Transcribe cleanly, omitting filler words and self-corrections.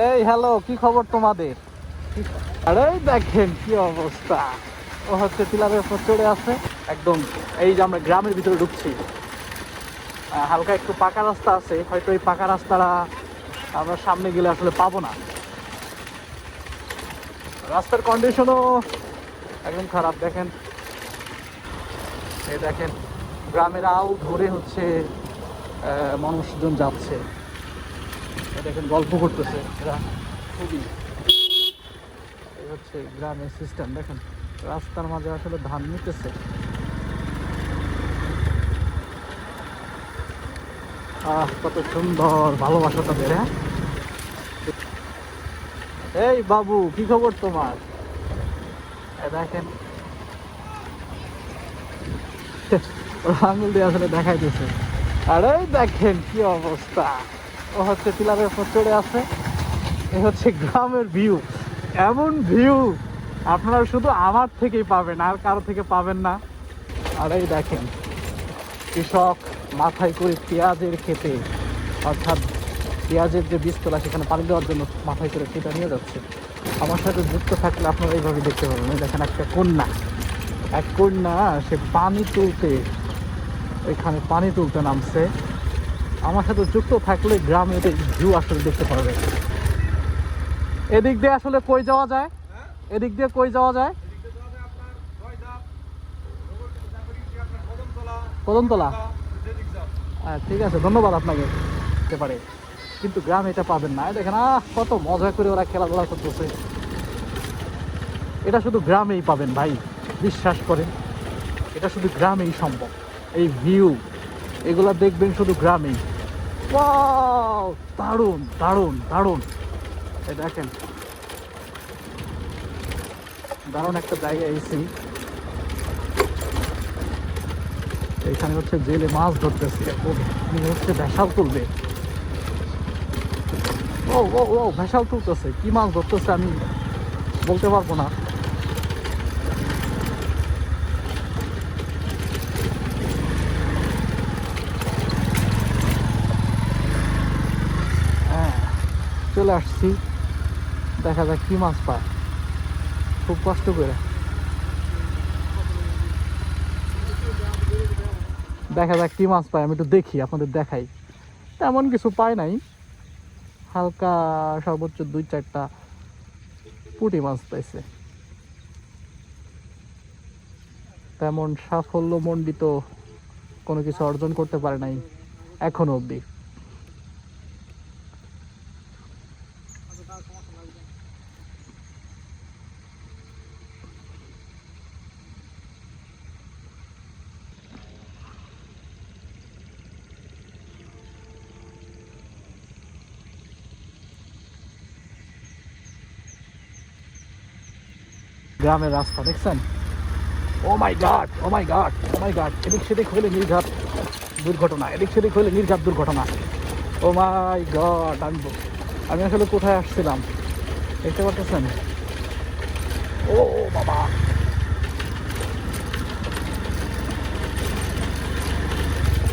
এই হ্যালো, কি খবর তোমাদের? আরে দেখেন কি অবস্থা। ও হচ্ছে পিলারের উপর চড়ে আছে একদম। এই যে আমরা গ্রামের ভিতরে ঢুকছি, হালকা একটু পাকা রাস্তা আছে, হয়তো এই পাকা রাস্তাটা আমরা সামনে গেলে আসলে পাবো না। রাস্তার কন্ডিশনও একদম খারাপ। দেখেন, এই দেখেন গ্রামের আল ধরে হচ্ছে মানুষজন যাচ্ছে। দেখেন গল্প করতেছে এরা, খুবই এই হচ্ছে গ্রামের সিস্টেম। দেখেন রাস্তার মাঝে আসলে ধান নিতেছে। কত সুন্দর ভালোবাসা তাদের। হ্যাঁ, এই বাবু কি খবর তোমার? দেখেন আঙুল দিয়ে আসলে দেখাইতেছে। আরে দেখেন কি অবস্থা। ও হচ্ছে পিলারের উপর চড়ে আছে। এ হচ্ছে গ্রামের ভিউ। এমন ভিউ আপনারা শুধু আমার থেকেই পাবেন, আর কারো থেকে পাবেন না। আর এই দেখেন কৃষক মাথায় করে পেঁয়াজের ক্ষেতে, অর্থাৎ পেঁয়াজের যে বীজতলা সেখানে পানি দেওয়ার জন্য মাথায় করে সেটা নিয়ে যাচ্ছে। আমার সাথে যুক্ত থাকলে আপনারা এইভাবে দেখতে পাবেন। দেখেন একটা কন্যা, এক কন্যা সে পানি তুলতে, এখানে পানি তুলতে নামছে। আমার সাথে যুক্ত থাকলে গ্রামের ভিউ আসলে দেখতে পারবে। এদিক দিয়ে আসলে কই যাওয়া যায়? এদিক দিয়ে কই যাওয়া যায়? কদমতলা। ঠিক আছে, ধন্যবাদ আপনাকে। হতে পারে, কিন্তু গ্রামে এটা পাবেন না। দেখেন কত মজা করে ওরা খেলাধুলা করতেছে। এটা শুধু গ্রামেই পাবেন ভাই, বিশ্বাস করেন, এটা শুধু গ্রামেই সম্ভব। এই ভিউ এগুলা দেখবেন শুধু গ্রামেই। ওয়াও, দারুণ দারুণ দারুণ। এই দেখেন দারুণ একটা জায়গায় এসেছি। এখানে হচ্ছে জেলে মাছ ধরতেছে, হচ্ছে ভেসাল তুলবে। ও ও ও ভেসাল তুলতেছে, কি মাছ ধরতেছে আমি বলতে পারবো না। হ্যাঁ, চলে আসছি, দেখা যাক কি মাছ পায়। খুব কষ্ট করে দেখা যাক কি মাছ পায়। আমি একটু দেখি, আপনাদের দেখাই। তেমন কিছু পাই নাই, হালকা সর্বোচ্চ 2-4টা পুঁটি মাছ পাইছে। তেমন সাফল্যমণ্ডিত কোনো কিছু অর্জন করতে পারে নাই এখনো অবধি। গ্রামের রাস্তা দেখছেন? ও মাই গড, ও মাই গড, ও মাই গড। এদিক সেদিক হলে নির্ঘাত দুর্ঘটনা, এদিক সেদিক হলে নির্ঘাত দুর্ঘটনা। ও মাই গড, আমি আসলে কোথায় আসছিলাম দেখতে পাচ্ছেন? ও বাবা,